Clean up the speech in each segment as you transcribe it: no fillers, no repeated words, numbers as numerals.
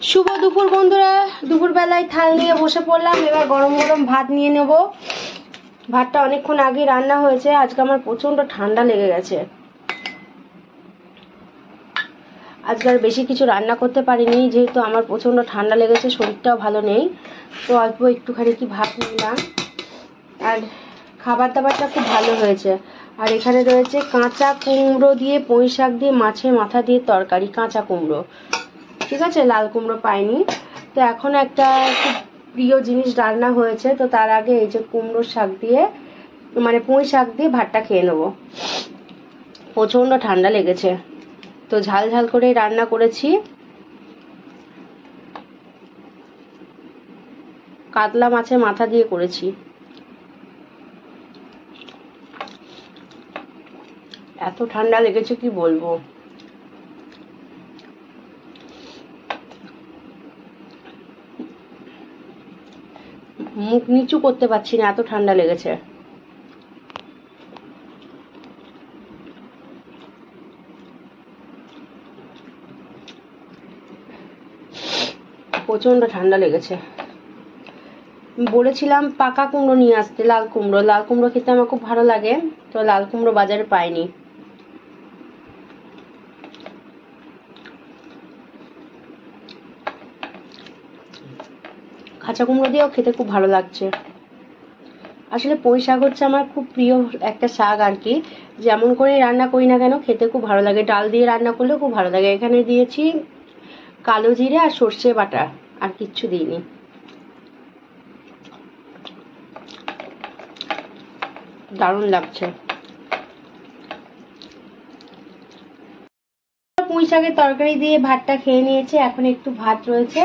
শুভ দুপুর বন্ধুরা। দুপুর বেলায় থাল নিয়ে বসে পড়লাম। এবার গরম গরম ভাত নিয়ে নেব। ভাতটা অনেকক্ষণ আগে রান্না হয়েছে। আজকে আমার প্রচন্ড ঠান্ডা লেগে গেছে। আজকে আর বেশি কিছু রান্না করতে পারিনি, যেহেতু আমার প্রচন্ড ঠান্ডা লেগেছে, শরীরটাও ভালো নেই। তো অল্প একটুখানি কি ভাত নিলাম। আর খাবার দাবারটা খুব ভালো হয়েছে। আর এখানে রয়েছে কাঁচা কুমড়ো দিয়ে, পুঁই শাক দিয়ে, মাছের মাথা দিয়ে তরকারি। কাঁচা কুমড়ো, ঠিক আছে, লাল কুমড়ো পাইনি। তো এখন একটা খুব প্রিয় জিনিস রান্না হয়েছে। তো তার আগে এই যে কুমড়ো শাক দিয়ে, মানে পুঁই শাক দিয়ে ভাতটা খেয়ে নেবো। প্রচন্ড ঠান্ডা লেগেছে, তো ঝাল ঝাল করে রান্না করেছি। কাতলা মাছের মাথা দিয়ে করেছি। এত ঠান্ডা লেগেছে কি বলবো। মুখ নিচু করতে পারছি না, এত ঠান্ডা লেগেছে। প্রচন্ড ঠান্ডা লেগেছে। বলেছিলাম পাকা কুমড়ো নিয়ে আসতে, লাল কুমড়ো। লাল কুমড়ো খেতে আমার খুব ভালো লাগে, তো লাল কুমড়ো বাজারে পাইনি। কাঁচা কুমড়ো দিয়েও খেতে খুব ভালো লাগছে। আসলে পুঁই শাক হচ্ছে আমার খুব প্রিয় একটা শাক আর কি। যেমন করে রান্না করি না কেন, খেতে খুব ভালো লাগে। ডাল দিয়ে রান্না করলেও খুব ভালো লাগে। এখানে দিয়েছি কালো জিরে আর সর্ষে বাটা, আর কিচ্ছু দিইনি। দারুণ লাগছে। পুঁই শাকের তরকারি দিয়ে ভাতটা খেয়ে নিয়েছে। এখন একটু ভাত রয়েছে,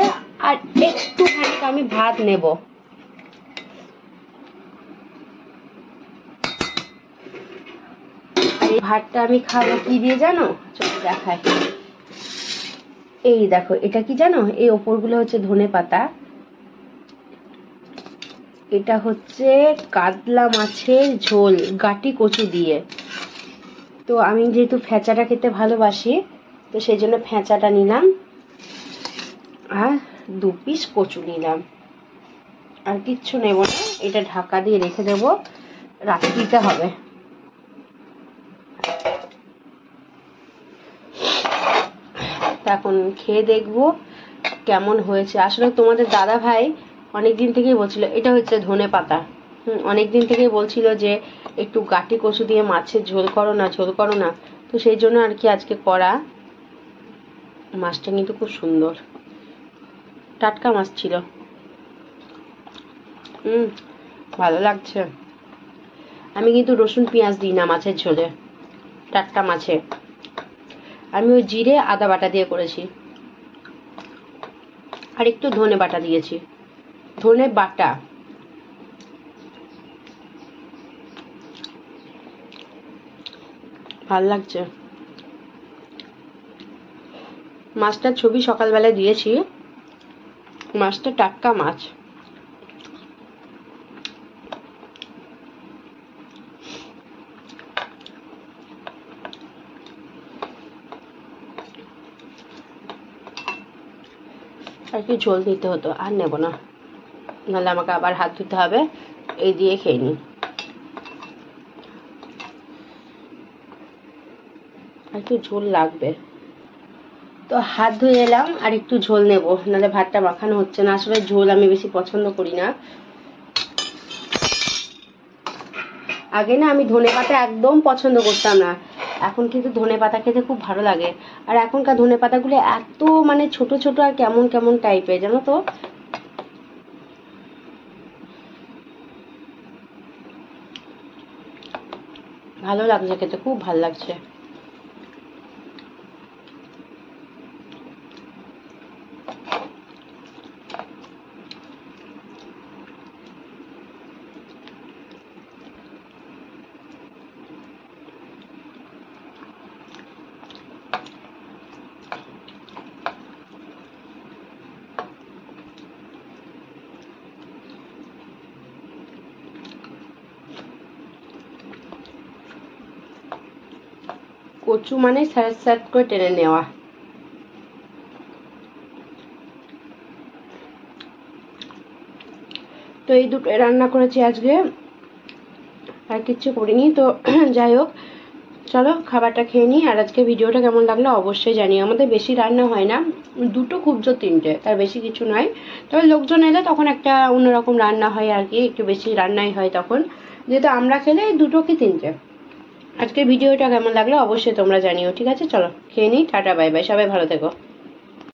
আর একটুখানি আমি ভাত নেব। আর এই ভাতটা আমি খাবো কি দিয়ে জানো, চলো দেখাই। এই দেখো, এটা কি জানো, এই ওপরগুলো হচ্ছে ধনে পাতা। এটা হচ্ছে কাতলা মাছের ঝোল, গাটি কচু দিয়ে। তো আমি যেহেতু ফ্যাঁচাটা খেতে ভালোবাসি, তো সেই জন্য ফ্যাঁচাটা নিলাম। আর 2 পিস কচু নিলাম। আর কিচ্ছু নেব না, এটা ঢাকা দিয়ে রেখে দেব, রাত্রিতে হবে। এখন খেয়ে দেখবো কেমন হয়েছে। আসলে তোমাদের দাদা ভাই অনেকদিন থেকেই বলছিল, এটা হচ্ছে ধনে পাতা। অনেকদিন থেকেই বলছিল যে একটু গাটি কচু দিয়ে মাছের ঝোল করো না, ঝোল করো না। তো সেই জন্য আর কি আজকে করা। মাছটা কিন্তু খুব সুন্দর, টাটকা মাছ ছিল। ভালো লাগছে। আমি কিন্তু রসুন পেঁয়াজ দিই না মাছের ঝোলে, টাটকা মাছে। আমি ওই জিরে আদা বাটা দিয়ে করেছি, আর একটু ধনে বাটা দিয়েছি, ধনে বাটা। ভাল লাগছে। মাছটার ছবি সকালবেলায় দিয়েছি। মাছটা টাটকা মাছ। আর কি ঝোল দিতে হতো, আর নেব না, নাহলে আমাকে আবার হাত ধুতে হবে। এই দিয়ে খেয়ে নিই। আর একটু ঝোল লাগবে। তো হাত ধুয়ে এলাম, আর একটু ঝোল নেব, নাহলে ভাতটা মাখানো হচ্ছে না। আসলে ঝোল আমি বেশি পছন্দ করি না। আগে না আমি ধনে পাতা একদম পছন্দ করতাম না, এখন কিন্তু ধনে পাতা খেতে খুব ভালো লাগে। আর এখনকার ধনে পাতাগুলো এত মানে ছোট ছোট আর কেমন কেমন টাইপের, জানো তো। ভালো লাগছে খেতে, খুব ভালো লাগছে। কচু মানে স্যাঁত স্যাঁত করে টেনে নেওয়া। তো এই দুটো রান্না করেছি আজকে, আর কিচ্ছু করিনি। তো যাই হোক, চলো খাবারটা খেয়ে নিই। আর আজকে ভিডিওটা কেমন লাগলো অবশ্যই জানিও। আমাদের বেশি রান্না হয় না, দুটো খুব জোর তিনটে, তার বেশি কিছু নয়। তবে লোকজন এলে তখন একটা অন্যরকম রান্না হয় আর কি, একটু বেশি রান্নাই হয় তখন। যেহেতু আমরা খেলে দুটো কি তিনটে। আজকে ভিডিওটা কেমন লাগলো অবশ্যই তোমরা জানিও, ঠিক আছে? চলো খেয়ে নিই, টাটা বাই বাই, সবাই ভালো থেকো।